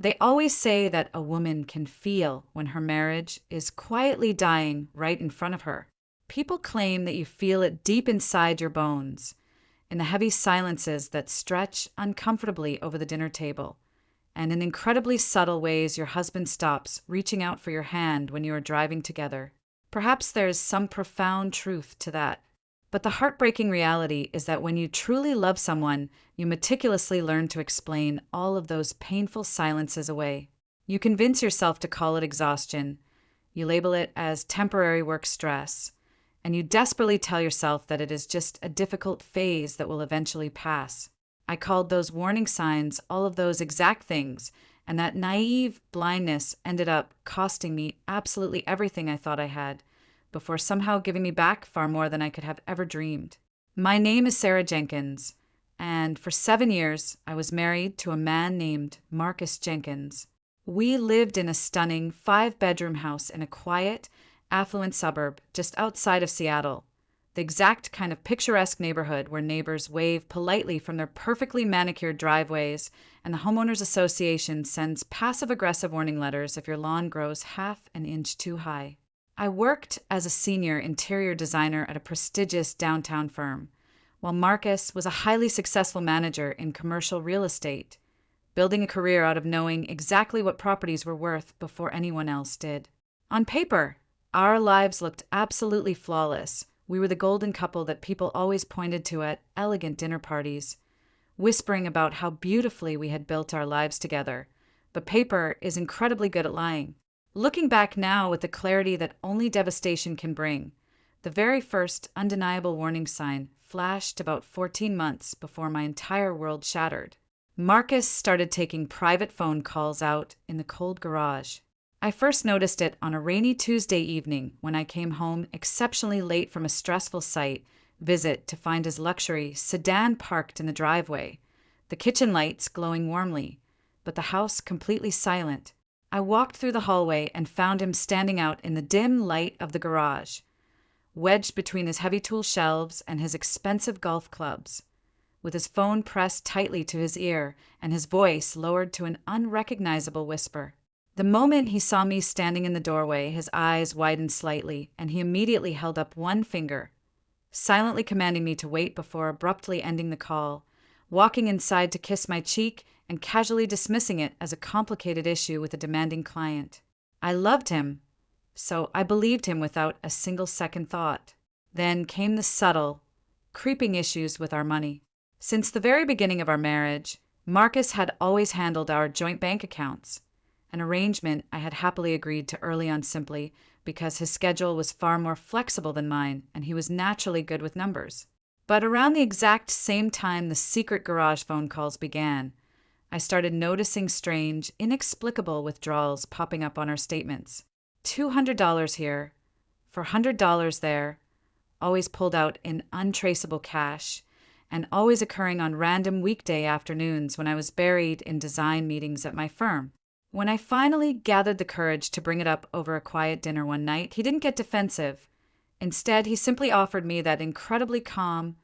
They always say that a woman can feel when her marriage is quietly dying right in front of her. People claim that you feel it deep inside your bones, in the heavy silences that stretch uncomfortably over the dinner table, and in incredibly subtle ways your husband stops reaching out for your hand when you are driving together. Perhaps there is some profound truth to that. But the heartbreaking reality is that when you truly love someone, you meticulously learn to explain all of those painful silences away. You convince yourself to call it exhaustion, you label it as temporary work stress, and you desperately tell yourself that it is just a difficult phase that will eventually pass. I called those warning signs all of those exact things, and that naive blindness ended up costing me absolutely everything I thought I had, before somehow giving me back far more than I could have ever dreamed. My name is Sarah Jenkins, and for 7 years, I was married to a man named Marcus Jenkins. We lived in a stunning 5-bedroom house in a quiet, affluent suburb just outside of Seattle, the exact kind of picturesque neighborhood where neighbors wave politely from their perfectly manicured driveways, and the homeowners association sends passive-aggressive warning letters if your lawn grows half an inch too high. I worked as a senior interior designer at a prestigious downtown firm, while Marcus was a highly successful manager in commercial real estate, building a career out of knowing exactly what properties were worth before anyone else did. On paper, our lives looked absolutely flawless. We were the golden couple that people always pointed to at elegant dinner parties, whispering about how beautifully we had built our lives together. But paper is incredibly good at lying. Looking back now with the clarity that only devastation can bring, the very first undeniable warning sign flashed about 14 months before my entire world shattered. Marcus started taking private phone calls out in the cold garage. I first noticed it on a rainy Tuesday evening when I came home exceptionally late from a stressful site visit to find his luxury sedan parked in the driveway, the kitchen lights glowing warmly, but the house completely silent. I walked through the hallway and found him standing out in the dim light of the garage, wedged between his heavy tool shelves and his expensive golf clubs, with his phone pressed tightly to his ear and his voice lowered to an unrecognizable whisper. The moment he saw me standing in the doorway, his eyes widened slightly, and he immediately held up one finger, silently commanding me to wait before abruptly ending the call, walking inside to kiss my cheek and casually dismissing it as a complicated issue with a demanding client. I loved him, so I believed him without a single second thought. Then came the subtle, creeping issues with our money. Since the very beginning of our marriage, Marcus had always handled our joint bank accounts, an arrangement I had happily agreed to early on simply because his schedule was far more flexible than mine and he was naturally good with numbers. But around the exact same time the secret garage phone calls began, I started noticing strange, inexplicable withdrawals popping up on our statements. $200 here, $400 there, always pulled out in untraceable cash, and always occurring on random weekday afternoons when I was buried in design meetings at my firm. When I finally gathered the courage to bring it up over a quiet dinner one night, he didn't get defensive. Instead, he simply offered me that incredibly calm,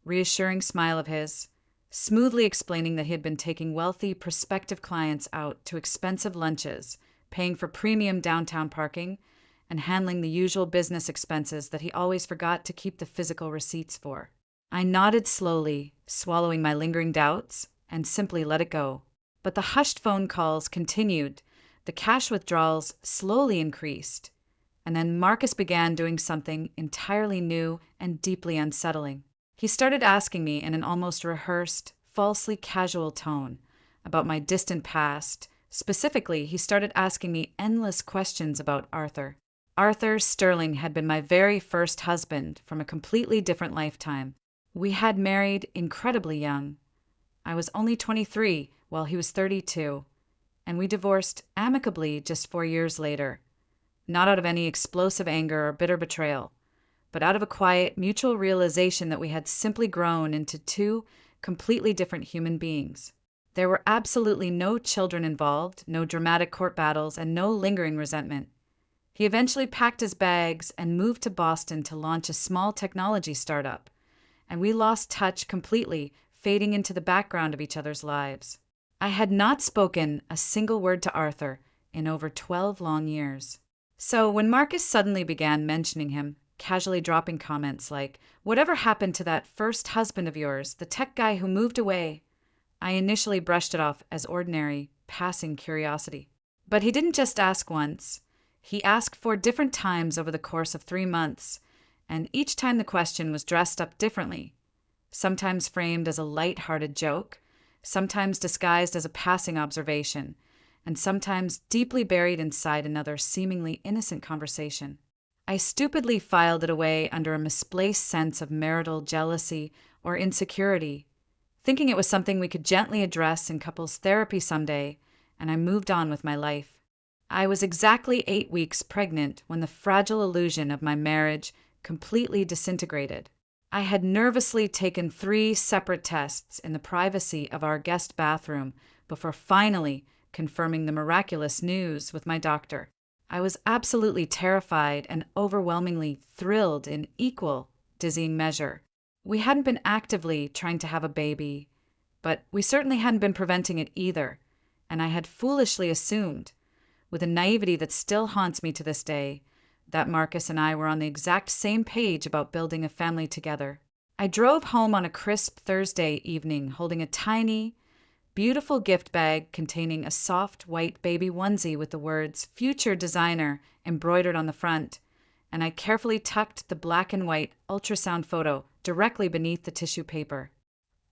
reassuring smile of his, smoothly explaining that he had been taking wealthy prospective clients out to expensive lunches, paying for premium downtown parking, and handling the usual business expenses that he always forgot to keep the physical receipts for. I nodded slowly, swallowing my lingering doubts, and simply let it go. But the hushed phone calls continued, the cash withdrawals slowly increased, and then Marcus began doing something entirely new and deeply unsettling. He started asking me in an almost rehearsed, falsely casual tone about my distant past. Specifically, he started asking me endless questions about Arthur. Arthur Sterling had been my very first husband from a completely different lifetime. We had married incredibly young. I was only 23 while he was 32, and we divorced amicably just 4 years later, not out of any explosive anger or bitter betrayal, but out of a quiet, mutual realization that we had simply grown into two completely different human beings. There were absolutely no children involved, no dramatic court battles, and no lingering resentment. He eventually packed his bags and moved to Boston to launch a small technology startup, and we lost touch completely, fading into the background of each other's lives. I had not spoken a single word to Arthur in over 12 long years. So when Marcus suddenly began mentioning him, casually dropping comments like, "Whatever happened to that first husband of yours, the tech guy who moved away?" I initially brushed it off as ordinary, passing curiosity. But he didn't just ask once. He asked 4 different times over the course of 3 months, and each time the question was dressed up differently, sometimes framed as a light-hearted joke, sometimes disguised as a passing observation, and sometimes deeply buried inside another seemingly innocent conversation. I stupidly filed it away under a misplaced sense of marital jealousy or insecurity, thinking it was something we could gently address in couples therapy someday, and I moved on with my life. I was exactly 8 weeks pregnant when the fragile illusion of my marriage completely disintegrated. I had nervously taken 3 separate tests in the privacy of our guest bathroom before finally confirming the miraculous news with my doctor. I was absolutely terrified and overwhelmingly thrilled in equal dizzying measure. We hadn't been actively trying to have a baby, but we certainly hadn't been preventing it either, and I had foolishly assumed, with a naivety that still haunts me to this day, that Marcus and I were on the exact same page about building a family together. I drove home on a crisp Thursday evening holding a tiny, beautiful gift bag containing a soft white baby onesie with the words "Future Designer" embroidered on the front, and I carefully tucked the black and white ultrasound photo directly beneath the tissue paper.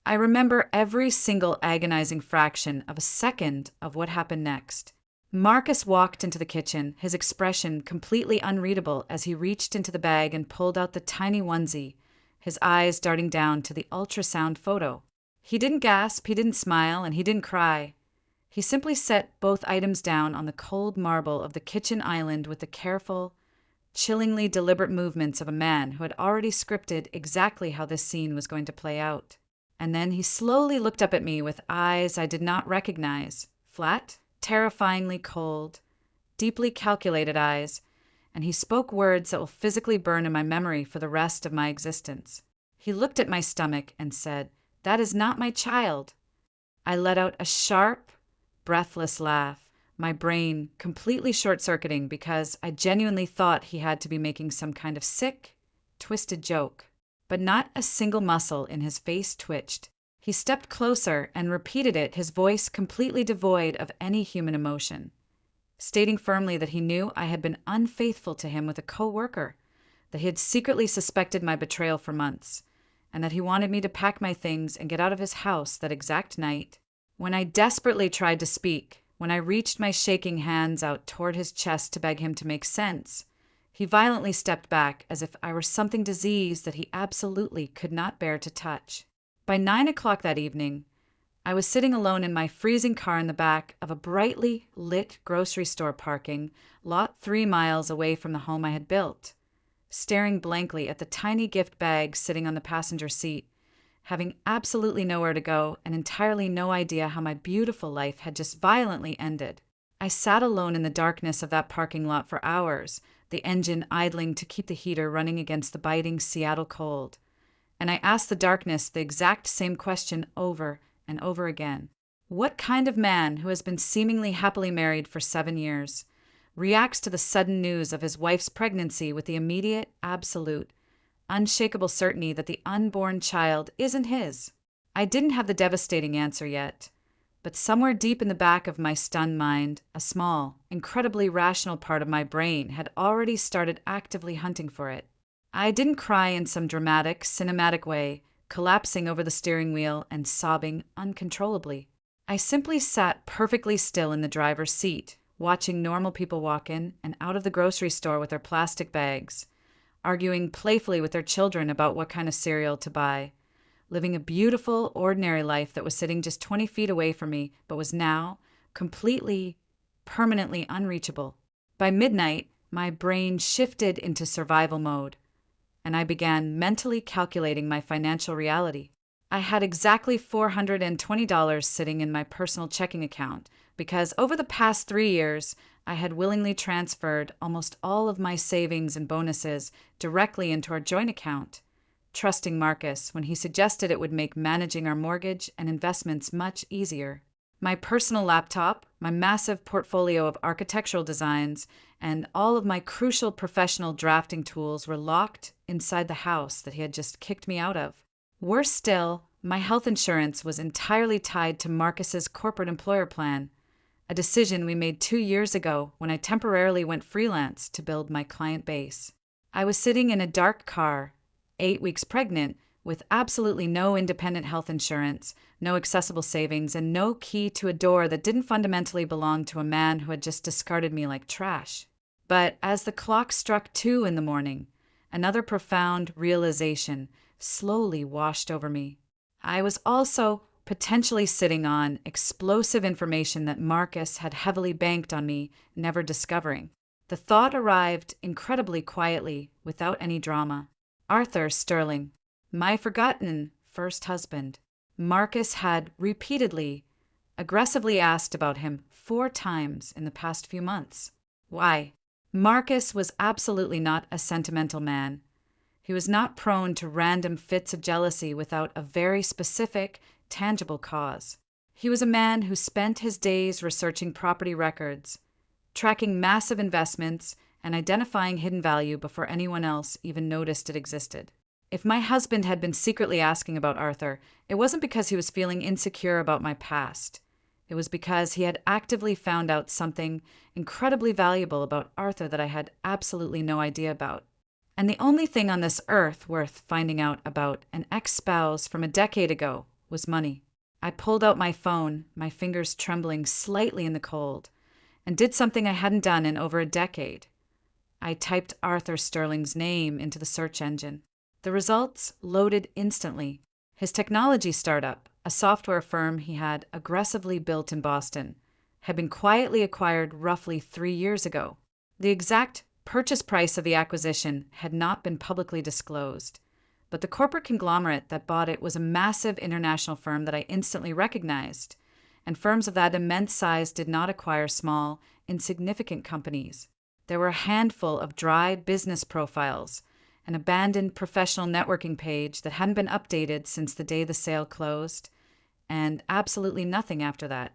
I remember every single agonizing fraction of a second of what happened next. Marcus walked into the kitchen, his expression completely unreadable as he reached into the bag and pulled out the tiny onesie, his eyes darting down to the ultrasound photo. He didn't gasp, he didn't smile, and he didn't cry. He simply set both items down on the cold marble of the kitchen island with the careful, chillingly deliberate movements of a man who had already scripted exactly how this scene was going to play out. And then he slowly looked up at me with eyes I did not recognize, flat, terrifyingly cold, deeply calculated eyes, and he spoke words that will physically burn in my memory for the rest of my existence. He looked at my stomach and said, "That is not my child." I let out a sharp, breathless laugh, my brain completely short-circuiting because I genuinely thought he had to be making some kind of sick, twisted joke. But not a single muscle in his face twitched. He stepped closer and repeated it, his voice completely devoid of any human emotion, stating firmly that he knew I had been unfaithful to him with a co-worker, that he had secretly suspected my betrayal for months, and that he wanted me to pack my things and get out of his house that exact night. When I desperately tried to speak, when I reached my shaking hands out toward his chest to beg him to make sense, he violently stepped back as if I were something diseased that he absolutely could not bear to touch. By 9 o'clock that evening, I was sitting alone in my freezing car in the back of a brightly lit grocery store parking lot 3 miles away from the home I had built, staring blankly at the tiny gift bag sitting on the passenger seat, having absolutely nowhere to go and entirely no idea how my beautiful life had just violently ended. I sat alone in the darkness of that parking lot for hours, the engine idling to keep the heater running against the biting Seattle cold. And I asked the darkness the exact same question over and over again. What kind of man who has been seemingly happily married for 7 years reacts to the sudden news of his wife's pregnancy with the immediate, absolute, unshakable certainty that the unborn child isn't his? I didn't have the devastating answer yet, but somewhere deep in the back of my stunned mind, a small, incredibly rational part of my brain had already started actively hunting for it. I didn't cry in some dramatic, cinematic way, collapsing over the steering wheel and sobbing uncontrollably. I simply sat perfectly still in the driver's seat, watching normal people walk in and out of the grocery store with their plastic bags, arguing playfully with their children about what kind of cereal to buy, living a beautiful, ordinary life that was sitting just 20 feet away from me, but was now completely, permanently unreachable. By midnight, my brain shifted into survival mode, and I began mentally calculating my financial reality. I had exactly $420 sitting in my personal checking account because over the past 3 years, I had willingly transferred almost all of my savings and bonuses directly into our joint account, trusting Marcus when he suggested it would make managing our mortgage and investments much easier. My personal laptop, my massive portfolio of architectural designs, and all of my crucial professional drafting tools were locked inside the house that he had just kicked me out of. Worse still, my health insurance was entirely tied to Marcus's corporate employer plan, a decision we made 2 years ago when I temporarily went freelance to build my client base. I was sitting in a dark car, 8 weeks pregnant, with absolutely no independent health insurance, no accessible savings, and no key to a door that didn't fundamentally belong to a man who had just discarded me like trash. But as the clock struck 2 in the morning, another profound realization slowly washed over me. I was also potentially sitting on explosive information that Marcus had heavily banked on me never discovering. The thought arrived incredibly quietly, without any drama. Arthur Sterling, my forgotten first husband. Marcus had repeatedly, aggressively asked about him 4 times in the past few months. Why? Marcus was absolutely not a sentimental man. He was not prone to random fits of jealousy without a very specific, tangible cause. He was a man who spent his days researching property records, tracking massive investments, and identifying hidden value before anyone else even noticed it existed. If my husband had been secretly asking about Arthur, it wasn't because he was feeling insecure about my past. It was because he had actively found out something incredibly valuable about Arthur that I had absolutely no idea about. And the only thing on this earth worth finding out about an ex-spouse from a decade ago was money. I pulled out my phone, my fingers trembling slightly in the cold, and did something I hadn't done in over a decade. I typed Arthur Sterling's name into the search engine. The results loaded instantly. His technology startup, a software firm he had aggressively built in Boston, had been quietly acquired roughly 3 years ago. The exact purchase price of the acquisition had not been publicly disclosed, but the corporate conglomerate that bought it was a massive international firm that I instantly recognized, and firms of that immense size did not acquire small, insignificant companies. There were a handful of dry business profiles, an abandoned professional networking page that hadn't been updated since the day the sale closed, and absolutely nothing after that.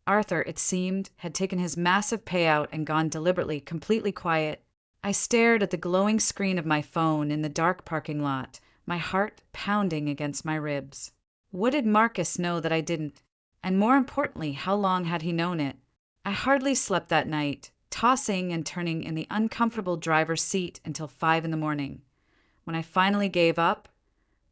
Arthur, it seemed, had taken his massive payout and gone deliberately, completely quiet. I stared at the glowing screen of my phone in the dark parking lot, my heart pounding against my ribs. What did Marcus know that I didn't? And more importantly, how long had he known it? I hardly slept that night, tossing and turning in the uncomfortable driver's seat until 5 in the morning. When I finally gave up,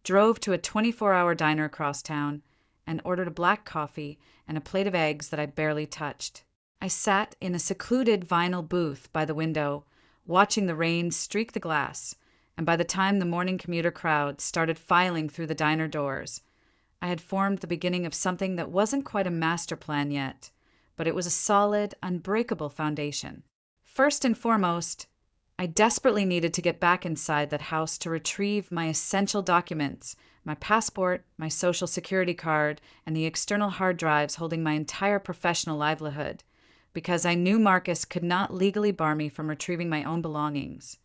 drove to a 24-hour diner across town, and ordered a black coffee and a plate of eggs that I barely touched. I sat in a secluded vinyl booth by the window, watching the rain streak the glass, and by the time the morning commuter crowd started filing through the diner doors, I had formed the beginning of something that wasn't quite a master plan yet, but it was a solid, unbreakable foundation. First and foremost, I desperately needed to get back inside that house to retrieve my essential documents, my passport, my social security card, and the external hard drives holding my entire professional livelihood, because I knew Marcus could not legally bar me from retrieving my own belongings.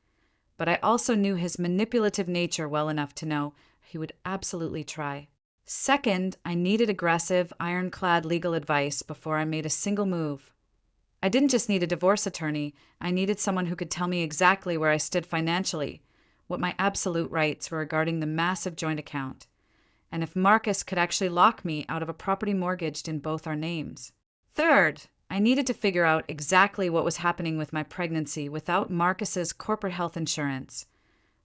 But I also knew his manipulative nature well enough to know he would absolutely try. Second, I needed aggressive, ironclad legal advice before I made a single move. I didn't just need a divorce attorney, I needed someone who could tell me exactly where I stood financially, what my absolute rights were regarding the massive joint account, and if Marcus could actually lock me out of a property mortgaged in both our names. Third, I needed to figure out exactly what was happening with my pregnancy without Marcus's corporate health insurance,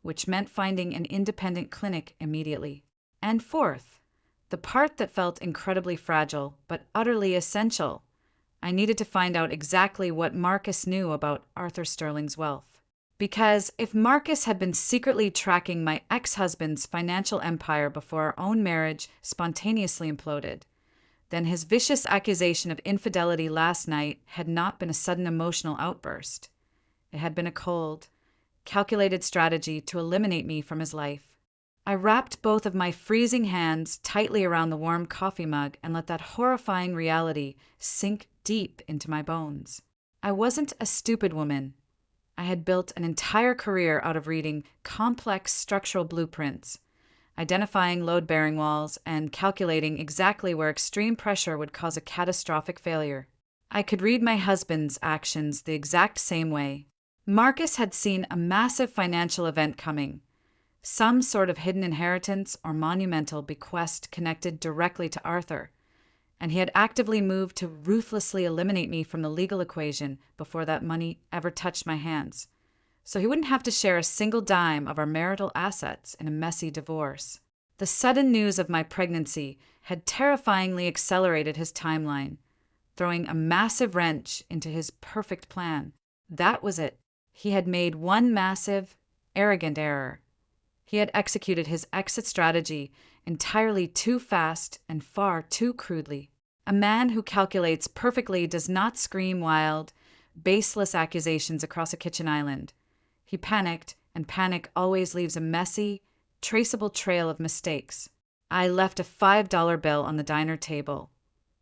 which meant finding an independent clinic immediately. And fourth, the part that felt incredibly fragile but utterly essential, I needed to find out exactly what Marcus knew about Arthur Sterling's wealth. Because if Marcus had been secretly tracking my ex-husband's financial empire before our own marriage spontaneously imploded, then his vicious accusation of infidelity last night had not been a sudden emotional outburst. It had been a cold, calculated strategy to eliminate me from his life. I wrapped both of my freezing hands tightly around the warm coffee mug and let that horrifying reality sink deep into my bones. I wasn't a stupid woman. I had built an entire career out of reading complex structural blueprints. identifying load-bearing walls, and calculating exactly where extreme pressure would cause a catastrophic failure. I could read my husband's actions the exact same way. Marcus had seen a massive financial event coming, some sort of hidden inheritance or monumental bequest connected directly to Arthur, and he had actively moved to ruthlessly eliminate me from the legal equation before that money ever touched my hands, so he wouldn't have to share a single dime of our marital assets in a messy divorce. The sudden news of my pregnancy had terrifyingly accelerated his timeline, throwing a massive wrench into his perfect plan. That was it. He had made one massive, arrogant error. He had executed his exit strategy entirely too fast and far too crudely. A man who calculates perfectly does not scream wild, baseless accusations across a kitchen island. He panicked, and panic always leaves a messy, traceable trail of mistakes. I left a $5 bill on the diner table,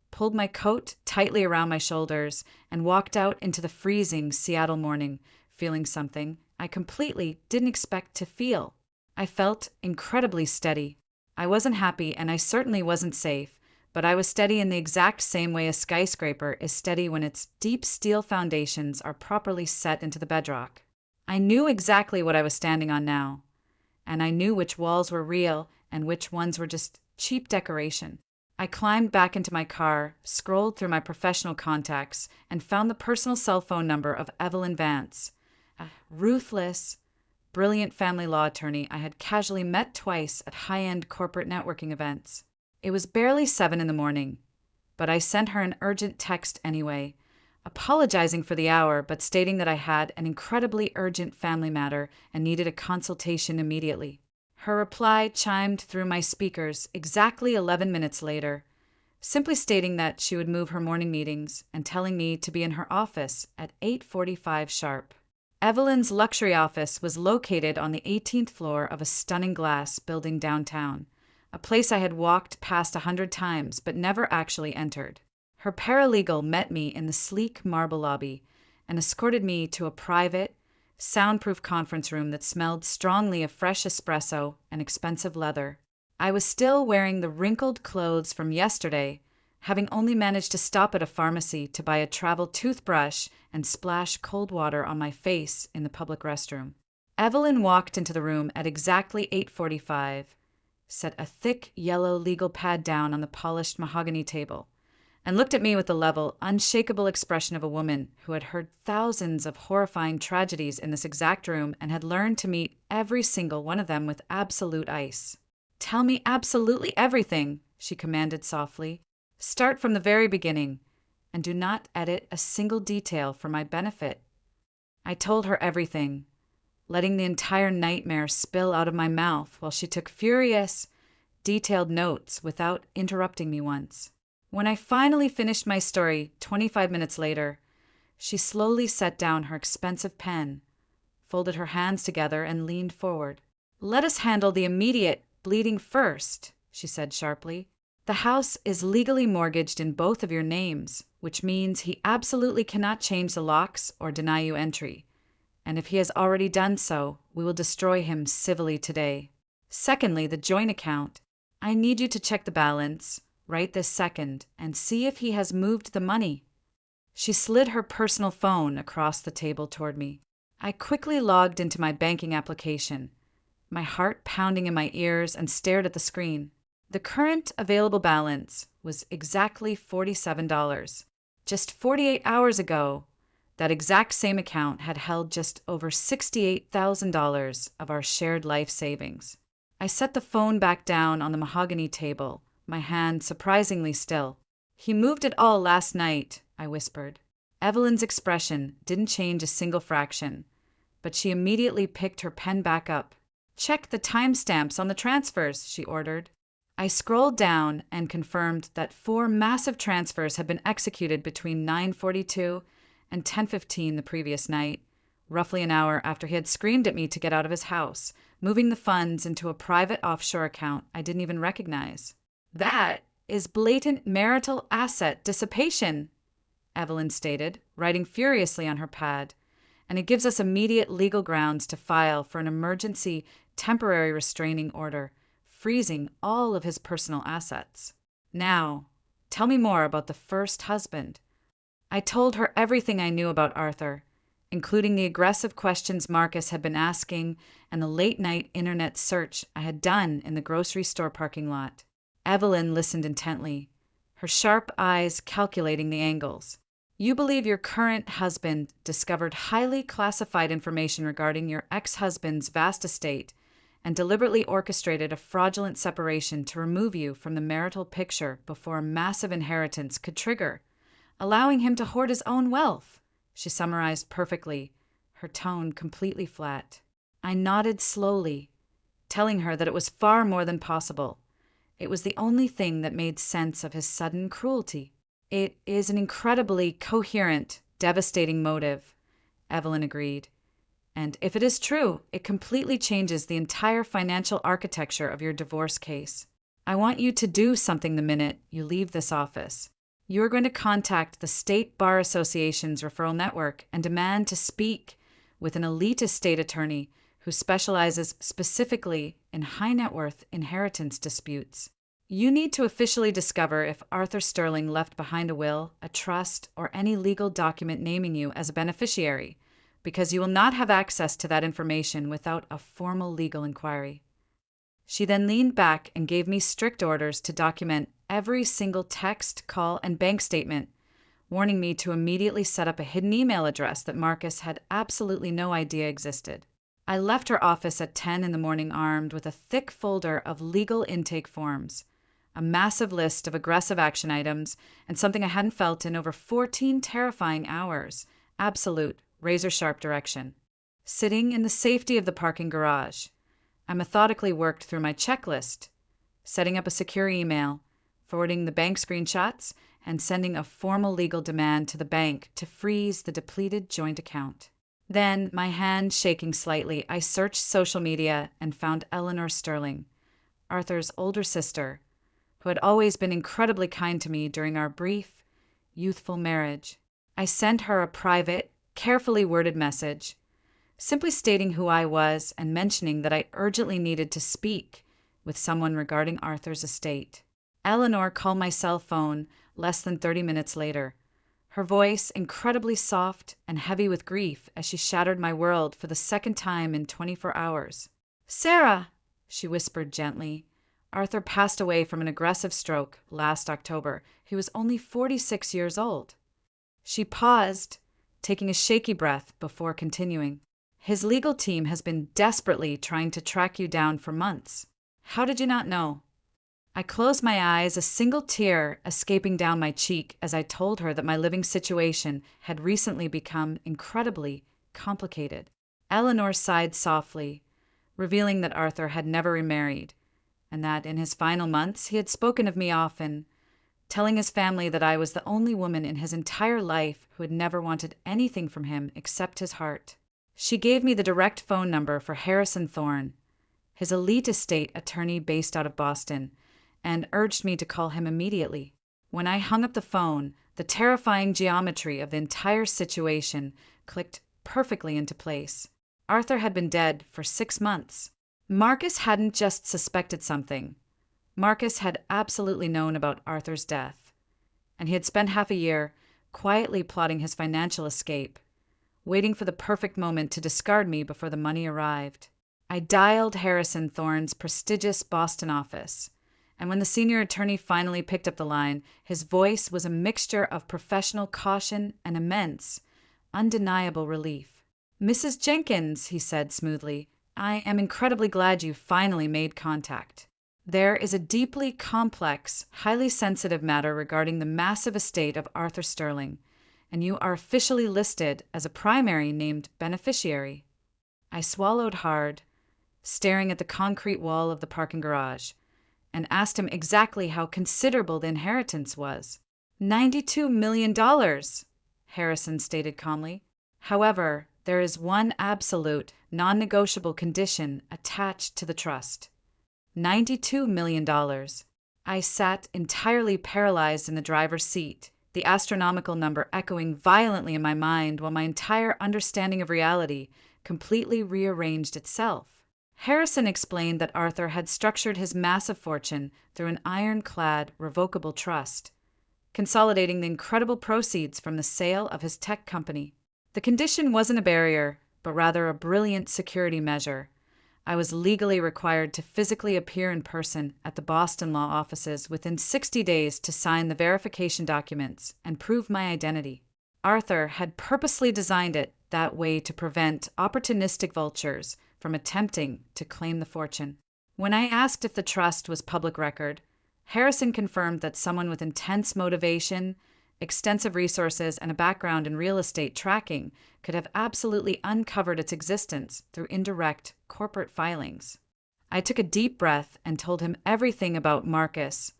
pulled my coat tightly around my shoulders, and walked out into the freezing Seattle morning, feeling something I completely didn't expect to feel. I felt incredibly steady. I wasn't happy, and I certainly wasn't safe, but I was steady in the exact same way a skyscraper is steady when its deep steel foundations are properly set into the bedrock. I knew exactly what I was standing on now, and I knew which walls were real and which ones were just cheap decoration. I climbed back into my car, scrolled through my professional contacts, and found the personal cell phone number of Evelyn Vance, a ruthless, brilliant family law attorney I had casually met twice at high-end corporate networking events. It was barely 7 in the morning, but I sent her an urgent text anyway, apologizing for the hour but stating that I had an incredibly urgent family matter and needed a consultation immediately. Her reply chimed through my speakers exactly 11 minutes later, simply stating that she would move her morning meetings and telling me to be in her office at 8:45 sharp. Evelyn's luxury office was located on the 18th floor of a stunning glass building downtown, a place I had walked past 100 times but never actually entered. Her paralegal met me in the sleek marble lobby and escorted me to a private, soundproof conference room that smelled strongly of fresh espresso and expensive leather. I was still wearing the wrinkled clothes from yesterday, having only managed to stop at a pharmacy to buy a travel toothbrush and splash cold water on my face in the public restroom. Evelyn walked into the room at exactly 8:45, set a thick yellow legal pad down on the polished mahogany table, and looked at me with the level, unshakable expression of a woman who had heard thousands of horrifying tragedies in this exact room and had learned to meet every single one of them with absolute ice. "Tell me absolutely everything," she commanded softly. "Start from the very beginning, and do not edit a single detail for my benefit." I told her everything, letting the entire nightmare spill out of my mouth while she took furious, detailed notes without interrupting me once. When I finally finished my story 25 minutes later, she slowly set down her expensive pen, folded her hands together, and leaned forward. "Let us handle the immediate bleeding first," she said sharply. "The house is legally mortgaged in both of your names, which means he absolutely cannot change the locks or deny you entry. And if he has already done so, we will destroy him civilly today. Secondly, the joint account. I need you to check the balance right this second and see if he has moved the money." She slid her personal phone across the table toward me. I quickly logged into my banking application, my heart pounding in my ears, and stared at the screen. The current available balance was exactly $47. Just 48 hours ago, that exact same account had held just over $68,000 of our shared life savings. I set the phone back down on the mahogany table, my hand surprisingly still. "He moved it all last night," I whispered. Evelyn's expression didn't change a single fraction, but she immediately picked her pen back up. "Check the timestamps on the transfers," she ordered. I scrolled down and confirmed that 4 massive transfers had been executed between 9:42 and 10:15 the previous night, roughly an hour after he had screamed at me to get out of his house, moving the funds into a private offshore account I didn't even recognize. "That is blatant marital asset dissipation," Evelyn stated, writing furiously on her pad, "and it gives us immediate legal grounds to file for an emergency temporary restraining order, freezing all of his personal assets. Now, tell me more about the first husband. I told her everything I knew about Arthur, including the aggressive questions Marcus had been asking and the late-night internet search I had done in the grocery store parking lot. Evelyn listened intently, her sharp eyes calculating the angles. You believe your current husband discovered highly classified information regarding your ex-husband's vast estate and deliberately orchestrated a fraudulent separation to remove you from the marital picture before a massive inheritance could trigger, allowing him to hoard his own wealth, she summarized perfectly, her tone completely flat. I nodded slowly, telling her that it was far more than possible. It was the only thing that made sense of his sudden cruelty. It is an incredibly coherent, devastating motive, Evelyn agreed. And if it is true, it completely changes the entire financial architecture of your divorce case. I want you to do something the minute you leave this office. You are going to contact the State Bar Association's referral network and demand to speak with an elite estate attorney who specializes specifically in high net worth inheritance disputes. You need to officially discover if Arthur Sterling left behind a will, a trust, or any legal document naming you as a beneficiary, because you will not have access to that information without a formal legal inquiry. She then leaned back and gave me strict orders to document every single text, call, and bank statement, warning me to immediately set up a hidden email address that Marcus had absolutely no idea existed. I left her office at 10 in the morning armed with a thick folder of legal intake forms, a massive list of aggressive action items, and something I hadn't felt in over 14 terrifying hours, absolute, razor-sharp direction. Sitting in the safety of the parking garage, I methodically worked through my checklist, setting up a secure email, forwarding the bank screenshots, and sending a formal legal demand to the bank to freeze the depleted joint account. Then, my hand shaking slightly, I searched social media and found Eleanor Sterling, Arthur's older sister, who had always been incredibly kind to me during our brief, youthful marriage. I sent her a private, carefully worded message, simply stating who I was and mentioning that I urgently needed to speak with someone regarding Arthur's estate. Eleanor called my cell phone less than 30 minutes later, her voice incredibly soft and heavy with grief as she shattered my world for the second time in 24 hours. "Sarah," she whispered gently, "Arthur passed away from an aggressive stroke last October. He was only 46 years old." She paused, taking a shaky breath before continuing. "His legal team has been desperately trying to track you down for months. How did you not know?" I closed my eyes, a single tear escaping down my cheek as I told her that my living situation had recently become incredibly complicated. Eleanor sighed softly, revealing that Arthur had never remarried, and that in his final months he had spoken of me often, telling his family that I was the only woman in his entire life who had never wanted anything from him except his heart. She gave me the direct phone number for Harrison Thorne, his elite estate attorney based out of Boston, and urged me to call him immediately. When I hung up the phone, the terrifying geometry of the entire situation clicked perfectly into place. Arthur had been dead for 6 months. Marcus hadn't just suspected something. Marcus had absolutely known about Arthur's death, and he had spent half a year quietly plotting his financial escape, waiting for the perfect moment to discard me before the money arrived. I dialed Harrison Thorne's prestigious Boston office, and when the senior attorney finally picked up the line, his voice was a mixture of professional caution and immense, undeniable relief. "Mrs. Jenkins," he said smoothly, "I am incredibly glad you finally made contact. There is a deeply complex, highly sensitive matter regarding the massive estate of Arthur Sterling, and you are officially listed as a primary named beneficiary." I swallowed hard, staring at the concrete wall of the parking garage, and asked him exactly how considerable the inheritance was. $92 million, Harrison stated calmly. "However, there is one absolute, non-negotiable condition attached to the trust. $92 million. I sat entirely paralyzed in the driver's seat, the astronomical number echoing violently in my mind while my entire understanding of reality completely rearranged itself. Harrison explained that Arthur had structured his massive fortune through an ironclad, revocable trust, consolidating the incredible proceeds from the sale of his tech company. The condition wasn't a barrier, but rather a brilliant security measure. I was legally required to physically appear in person at the Boston law offices within 60 days to sign the verification documents and prove my identity. Arthur had purposely designed it that way to prevent opportunistic vultures from attempting to claim the fortune. When I asked if the trust was public record, Harrison confirmed that someone with intense motivation, extensive resources, and a background in real estate tracking could have absolutely uncovered its existence through indirect corporate filings. I took a deep breath and told him everything about Marcus,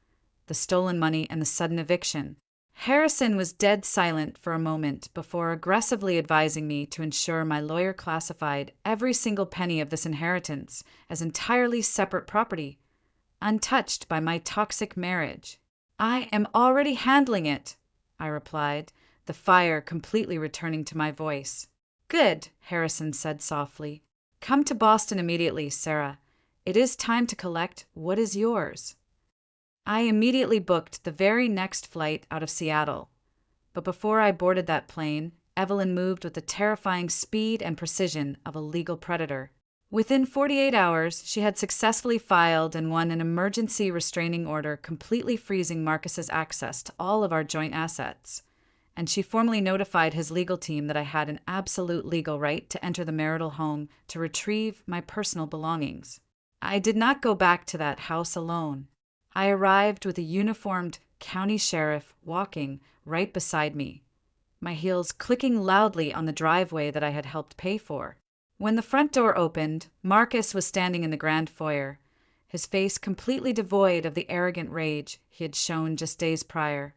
the stolen money, and the sudden eviction. Harrison was dead silent for a moment before aggressively advising me to ensure my lawyer classified every single penny of this inheritance as entirely separate property, untouched by my toxic marriage. "I am already handling it," I replied, the fire completely returning to my voice. "Good," Harrison said softly. "Come to Boston immediately, Sarah. It is time to collect what is yours." I immediately booked the very next flight out of Seattle. But before I boarded that plane, Evelyn moved with the terrifying speed and precision of a legal predator. Within 48 hours, she had successfully filed and won an emergency restraining order completely freezing Marcus's access to all of our joint assets. And she formally notified his legal team that I had an absolute legal right to enter the marital home to retrieve my personal belongings. I did not go back to that house alone. I arrived with a uniformed county sheriff walking right beside me, my heels clicking loudly on the driveway that I had helped pay for. When the front door opened, Marcus was standing in the grand foyer, his face completely devoid of the arrogant rage he had shown just days prior,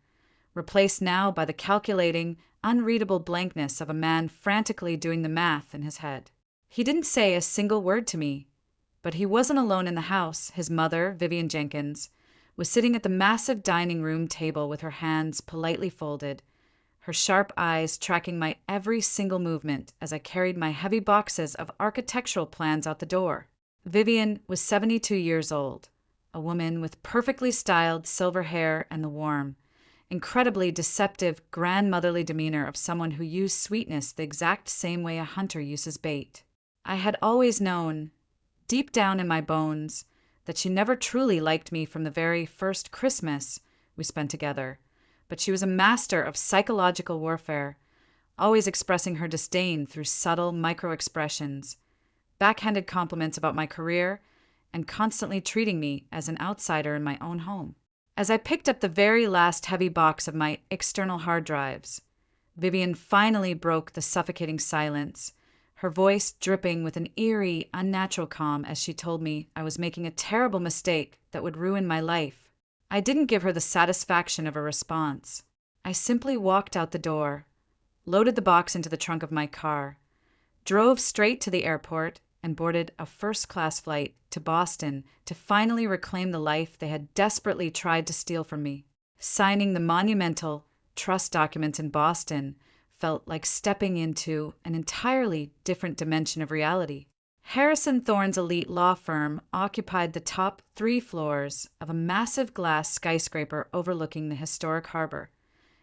replaced now by the calculating, unreadable blankness of a man frantically doing the math in his head. He didn't say a single word to me, but he wasn't alone in the house. His mother, Vivian Jenkins, was sitting at the massive dining room table with her hands politely folded, her sharp eyes tracking my every single movement as I carried my heavy boxes of architectural plans out the door. Vivian was 72 years old, a woman with perfectly styled silver hair and the warm, incredibly deceptive grandmotherly demeanor of someone who used sweetness the exact same way a hunter uses bait. I had always known, deep down in my bones, that she never truly liked me from the very first Christmas we spent together, but she was a master of psychological warfare, always expressing her disdain through subtle micro-expressions, backhanded compliments about my career, and constantly treating me as an outsider in my own home. As I picked up the very last heavy box of my external hard drives, Vivian finally broke the suffocating silence, her voice dripping with an eerie, unnatural calm as she told me I was making a terrible mistake that would ruin my life. I didn't give her the satisfaction of a response. I simply walked out the door, loaded the box into the trunk of my car, drove straight to the airport, and boarded a first-class flight to Boston to finally reclaim the life they had desperately tried to steal from me. Signing the monumental trust documents in Boston felt like stepping into an entirely different dimension of reality. Harrison Thorne's elite law firm occupied the top 3 floors of a massive glass skyscraper overlooking the historic harbor,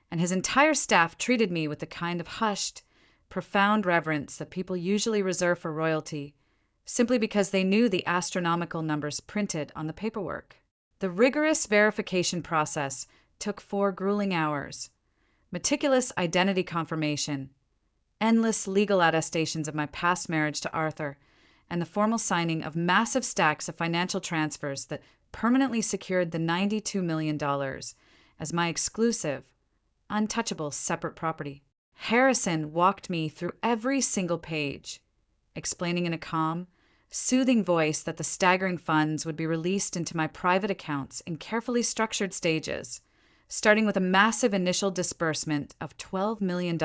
and his entire staff treated me with the kind of hushed, profound reverence that people usually reserve for royalty, simply because they knew the astronomical numbers printed on the paperwork. The rigorous verification process took 4 grueling hours. Meticulous identity confirmation, endless legal attestations of my past marriage to Arthur, and the formal signing of massive stacks of financial transfers that permanently secured the $92 million as my exclusive, untouchable separate property. Harrison walked me through every single page, explaining in a calm, soothing voice that the staggering funds would be released into my private accounts in carefully structured stages, starting with a massive initial disbursement of $12 million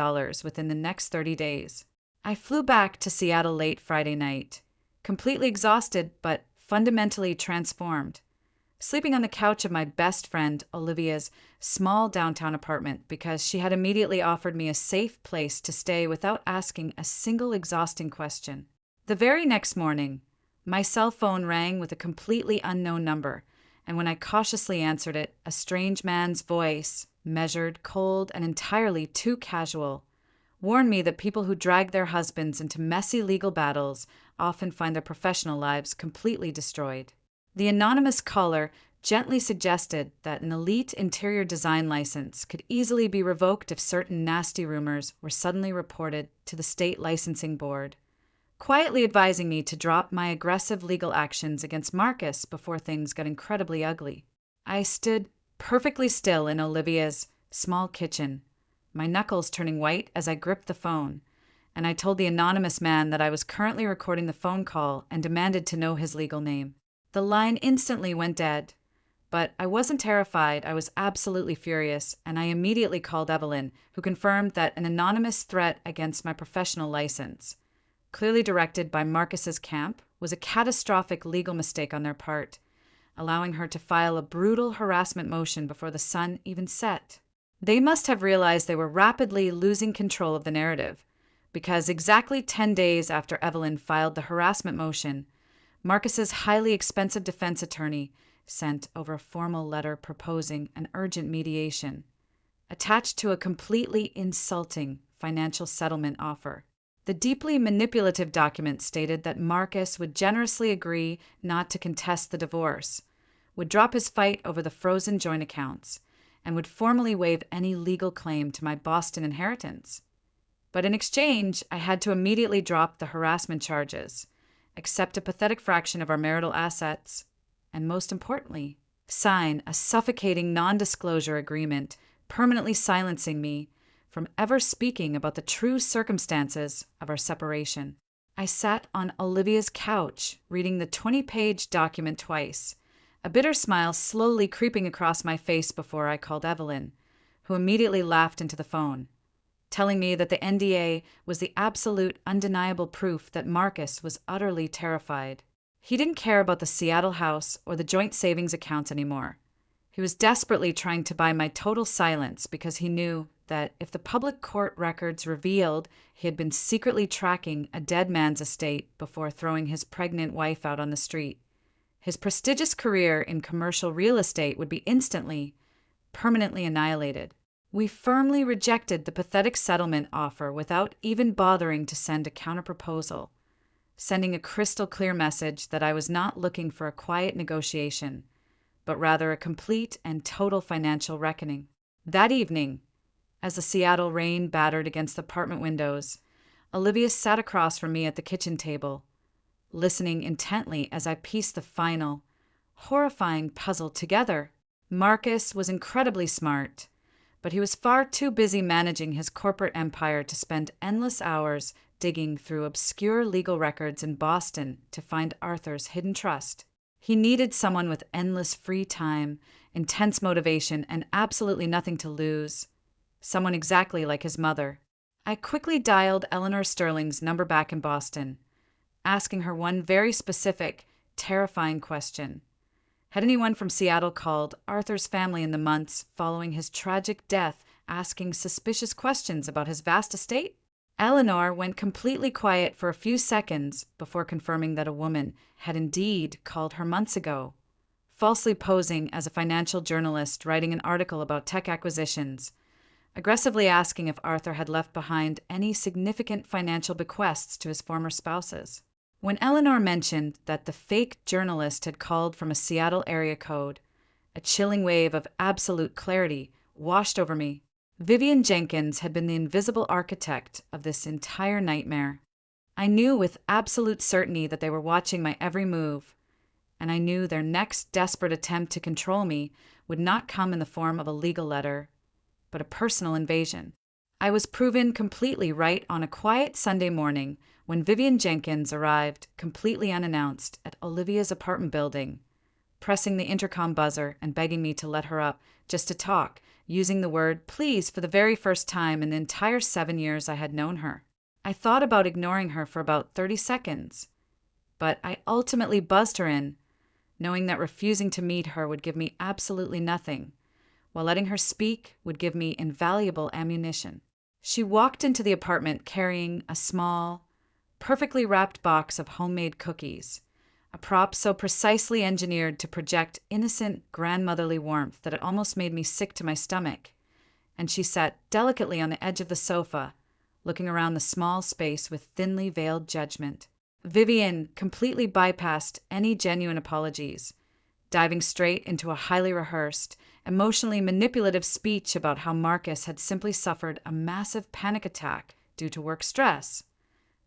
within the next 30 days. I flew back to Seattle late Friday night, completely exhausted but fundamentally transformed, sleeping on the couch of my best friend Olivia's small downtown apartment because she had immediately offered me a safe place to stay without asking a single exhausting question. The very next morning, My cell phone rang with a completely unknown number, and when I cautiously answered it, a strange man's voice, measured, cold, and entirely too casual, warned me that people who drag their husbands into messy legal battles often find their professional lives completely destroyed. The anonymous caller gently suggested that an elite interior design license could easily be revoked if certain nasty rumors were suddenly reported to the state licensing board, quietly advising me to drop my aggressive legal actions against Marcus before things got incredibly ugly. I stood perfectly still in Olivia's small kitchen, my knuckles turning white as I gripped the phone, and I told the anonymous man that I was currently recording the phone call and demanded to know his legal name. The line instantly went dead, but I wasn't terrified. I was absolutely furious, and I immediately called Evelyn, who confirmed that an anonymous threat against my professional license, clearly directed by Marcus's camp, was a catastrophic legal mistake on their part, allowing her to file a brutal harassment motion before the sun even set. They must have realized they were rapidly losing control of the narrative, because exactly 10 days after Evelyn filed the harassment motion, Marcus's highly expensive defense attorney sent over a formal letter proposing an urgent mediation, attached to a completely insulting financial settlement offer. The deeply manipulative document stated that Marcus would generously agree not to contest the divorce, would drop his fight over the frozen joint accounts, and would formally waive any legal claim to my Boston inheritance. But in exchange, I had to immediately drop the harassment charges, accept a pathetic fraction of our marital assets, and most importantly, sign a suffocating non-disclosure agreement permanently silencing me from ever speaking about the true circumstances of our separation. I sat on Olivia's couch, reading the 20-page document twice, a bitter smile slowly creeping across my face before I called Evelyn, who immediately laughed into the phone, telling me that the NDA was the absolute, undeniable proof that Marcus was utterly terrified. He didn't care about the Seattle house or the joint savings accounts anymore. He was desperately trying to buy my total silence because he knew that if the public court records revealed he had been secretly tracking a dead man's estate before throwing his pregnant wife out on the street, his prestigious career in commercial real estate would be instantly, permanently annihilated. We firmly rejected the pathetic settlement offer without even bothering to send a counterproposal, sending a crystal clear message that I was not looking for a quiet negotiation, but rather a complete and total financial reckoning. That evening, as the Seattle rain battered against the apartment windows, Olivia sat across from me at the kitchen table, listening intently as I pieced the final, horrifying puzzle together. Marcus was incredibly smart, but he was far too busy managing his corporate empire to spend endless hours digging through obscure legal records in Boston to find Arthur's hidden trust. He needed someone with endless free time, intense motivation, and absolutely nothing to lose. Someone exactly like his mother. I quickly dialed Eleanor Sterling's number back in Boston, asking her one very specific, terrifying question. Had anyone from Seattle called Arthur's family in the months following his tragic death, asking suspicious questions about his vast estate? Eleanor went completely quiet for a few seconds before confirming that a woman had indeed called her months ago, falsely posing as a financial journalist writing an article about tech acquisitions, aggressively asking if Arthur had left behind any significant financial bequests to his former spouses. When Eleanor mentioned that the fake journalist had called from a Seattle area code, a chilling wave of absolute clarity washed over me. Vivian Jenkins had been the invisible architect of this entire nightmare. I knew with absolute certainty that they were watching my every move, and I knew their next desperate attempt to control me would not come in the form of a legal letter, but a personal invasion. I was proven completely right on a quiet Sunday morning when Vivian Jenkins arrived completely unannounced at Olivia's apartment building, pressing the intercom buzzer and begging me to let her up just to talk, using the word please for the very first time in the entire 7 years I had known her. I thought about ignoring her for about 30 seconds, but I ultimately buzzed her in, knowing that refusing to meet her would give me absolutely nothing, while letting her speak would give me invaluable ammunition. She walked into the apartment carrying a small, perfectly wrapped box of homemade cookies, a prop so precisely engineered to project innocent, grandmotherly warmth that it almost made me sick to my stomach. And she sat delicately on the edge of the sofa, looking around the small space with thinly veiled judgment. Vivian completely bypassed any genuine apologies, diving straight into a highly rehearsed, emotionally manipulative speech about how Marcus had simply suffered a massive panic attack due to work stress,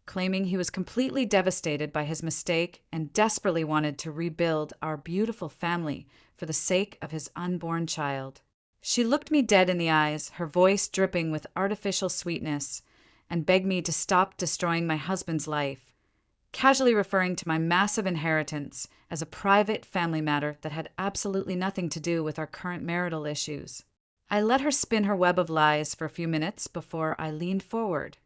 claiming he was completely devastated by his mistake and desperately wanted to rebuild our beautiful family for the sake of his unborn child. She looked me dead in the eyes, her voice dripping with artificial sweetness, and begged me to stop destroying my husband's life, casually referring to my massive inheritance as a private family matter that had absolutely nothing to do with our current marital issues. I let her spin her web of lies for a few minutes before I leaned forward,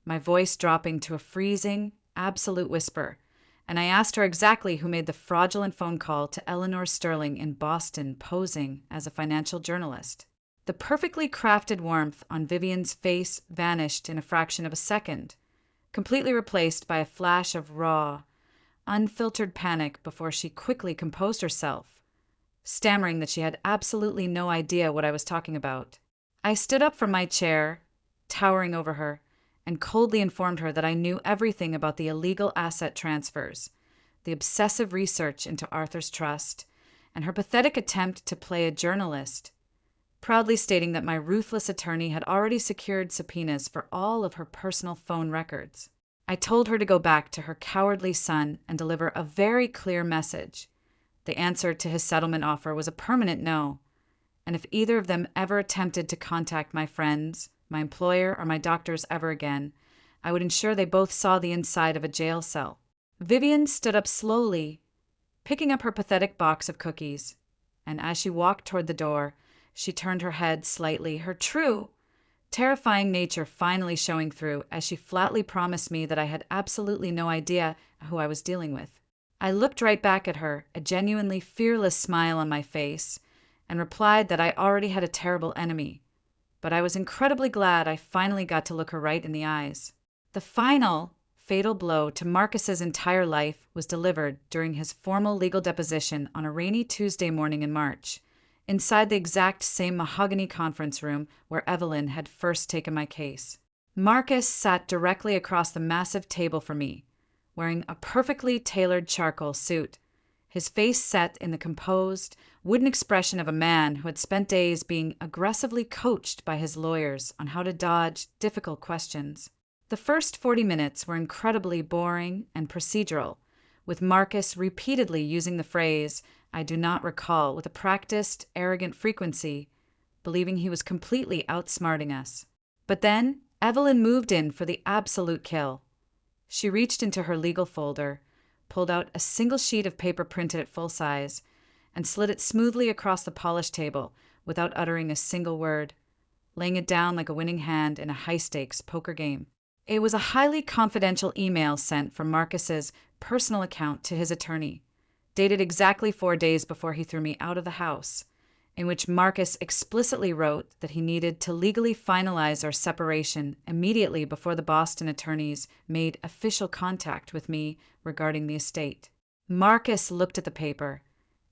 my voice dropping to a freezing, absolute whisper, and I asked her exactly who made the fraudulent phone call to Eleanor Sterling in Boston posing as a financial journalist. The perfectly crafted warmth on Vivian's face vanished in a fraction of a second, completely replaced by a flash of raw, unfiltered panic before she quickly composed herself, stammering that she had absolutely no idea what I was talking about. I stood up from my chair, towering over her, and coldly informed her that I knew everything about the illegal asset transfers, the obsessive research into Arthur's trust, and her pathetic attempt to play a journalist, proudly stating that my ruthless attorney had already secured subpoenas for all of her personal phone records. I told her to go back to her cowardly son and deliver a very clear message. The answer to his settlement offer was a permanent no, and if either of them ever attempted to contact my friends, my employer, or my doctors ever again, I would ensure they both saw the inside of a jail cell. Vivian stood up slowly, picking up her pathetic box of cookies, and as she walked toward the door, she turned her head slightly, her true, terrifying nature finally showing through as she flatly promised me that I had absolutely no idea who I was dealing with. I looked right back at her, a genuinely fearless smile on my face, and replied that I already had a terrible enemy, but I was incredibly glad I finally got to look her right in the eyes. The final, fatal blow to Marcus's entire life was delivered during his formal legal deposition on a rainy Tuesday morning in March, inside the exact same mahogany conference room where Evelyn had first taken my case. Marcus sat directly across the massive table from me, wearing a perfectly tailored charcoal suit, his face set in the composed, wooden expression of a man who had spent days being aggressively coached by his lawyers on how to dodge difficult questions. The first 40 minutes were incredibly boring and procedural, with Marcus repeatedly using the phrase, "I do not recall," with a practiced, arrogant frequency, believing he was completely outsmarting us. But then, Evelyn moved in for the absolute kill. She reached into her legal folder, pulled out a single sheet of paper printed at full size, and slid it smoothly across the polished table without uttering a single word, laying it down like a winning hand in a high-stakes poker game. It was a highly confidential email sent from Marcus's personal account to his attorney, dated exactly 4 days before he threw me out of the house, in which Marcus explicitly wrote that he needed to legally finalize our separation immediately before the Boston attorneys made official contact with me regarding the estate. Marcus looked at the paper,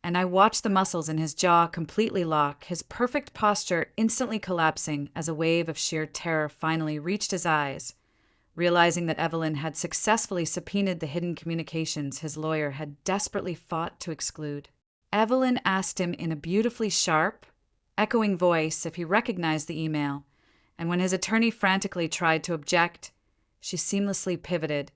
and I watched the muscles in his jaw completely lock, his perfect posture instantly collapsing as a wave of sheer terror finally reached his eyes, realizing that Evelyn had successfully subpoenaed the hidden communications his lawyer had desperately fought to exclude. Evelyn asked him in a beautifully sharp, echoing voice if he recognized the email, and when his attorney frantically tried to object, she seamlessly pivoted,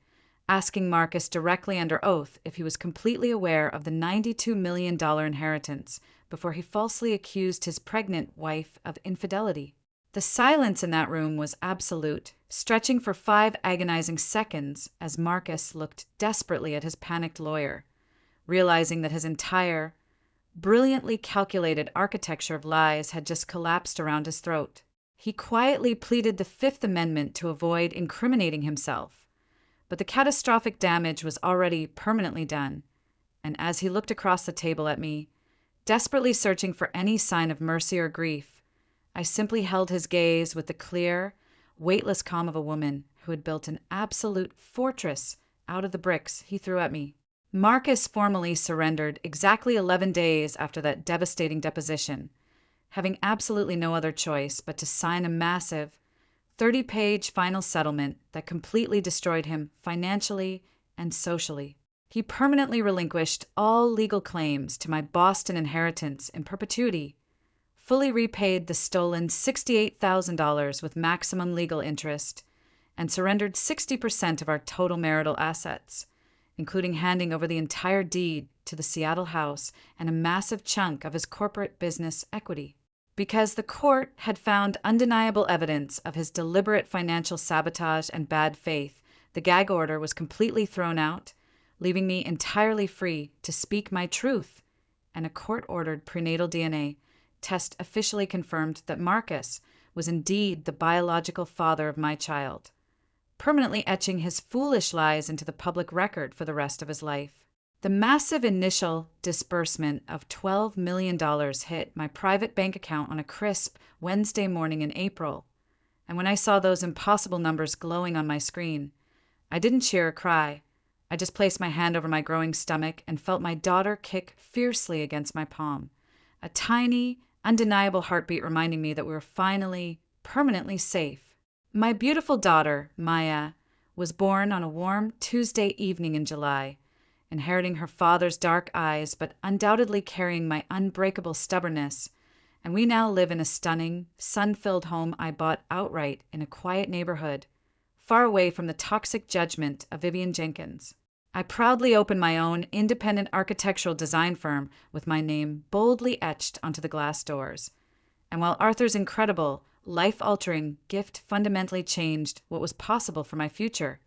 asking Marcus directly under oath if he was completely aware of the $92 million inheritance before he falsely accused his pregnant wife of infidelity. The silence in that room was absolute, stretching for 5 agonizing seconds as Marcus looked desperately at his panicked lawyer, realizing that his entire, brilliantly calculated architecture of lies had just collapsed around his throat. He quietly pleaded the Fifth Amendment to avoid incriminating himself, but the catastrophic damage was already permanently done, and as he looked across the table at me, desperately searching for any sign of mercy or grief, I simply held his gaze with the clear, weightless calm of a woman who had built an absolute fortress out of the bricks he threw at me. Marcus formally surrendered exactly 11 days after that devastating deposition, having absolutely no other choice but to sign a massive 30-page final settlement that completely destroyed him financially and socially. He permanently relinquished all legal claims to my Boston inheritance in perpetuity, fully repaid the stolen $68,000 with maximum legal interest, and surrendered 60% of our total marital assets, including handing over the entire deed to the Seattle house and a massive chunk of his corporate business equity. Because the court had found undeniable evidence of his deliberate financial sabotage and bad faith, the gag order was completely thrown out, leaving me entirely free to speak my truth, and a court-ordered prenatal DNA test officially confirmed that Marcus was indeed the biological father of my child, permanently etching his foolish lies into the public record for the rest of his life. The massive initial disbursement of $12 million hit my private bank account on a crisp Wednesday morning in April, and when I saw those impossible numbers glowing on my screen, I didn't cheer or cry. I just placed my hand over my growing stomach and felt my daughter kick fiercely against my palm, a tiny, undeniable heartbeat reminding me that we were finally, permanently safe. My beautiful daughter, Maya, was born on a warm Tuesday evening in July, inheriting her father's dark eyes but undoubtedly carrying my unbreakable stubbornness, and we now live in a stunning, sun-filled home I bought outright in a quiet neighborhood, far away from the toxic judgment of Vivian Jenkins. I proudly open my own independent architectural design firm with my name boldly etched onto the glass doors. And while Arthur's incredible, life-altering gift fundamentally changed what was possible for my future,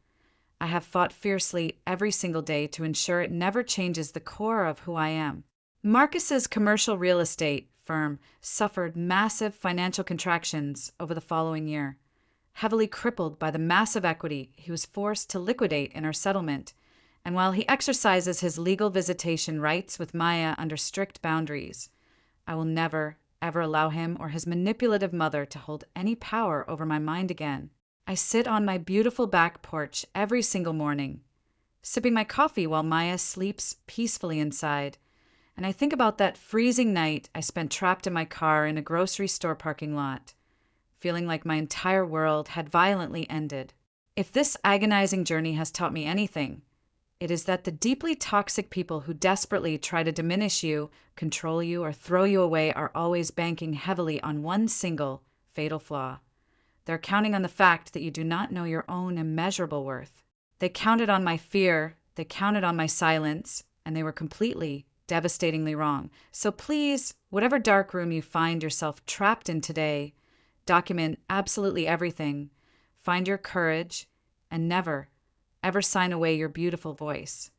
I have fought fiercely every single day to ensure it never changes the core of who I am. Marcus's commercial real estate firm suffered massive financial contractions over the following year, heavily crippled by the massive equity he was forced to liquidate in our settlement. And while he exercises his legal visitation rights with Maya under strict boundaries, I will never, ever allow him or his manipulative mother to hold any power over my mind again. I sit on my beautiful back porch every single morning, sipping my coffee while Maya sleeps peacefully inside, and I think about that freezing night I spent trapped in my car in a grocery store parking lot, feeling like my entire world had violently ended. If this agonizing journey has taught me anything, it is that the deeply toxic people who desperately try to diminish you, control you, or throw you away are always banking heavily on one single, fatal flaw. They're counting on the fact that you do not know your own immeasurable worth. They counted on my fear, they counted on my silence, and they were completely, devastatingly wrong. So please, whatever dark room you find yourself trapped in today, document absolutely everything, find your courage, and never, ever sign away your beautiful voice.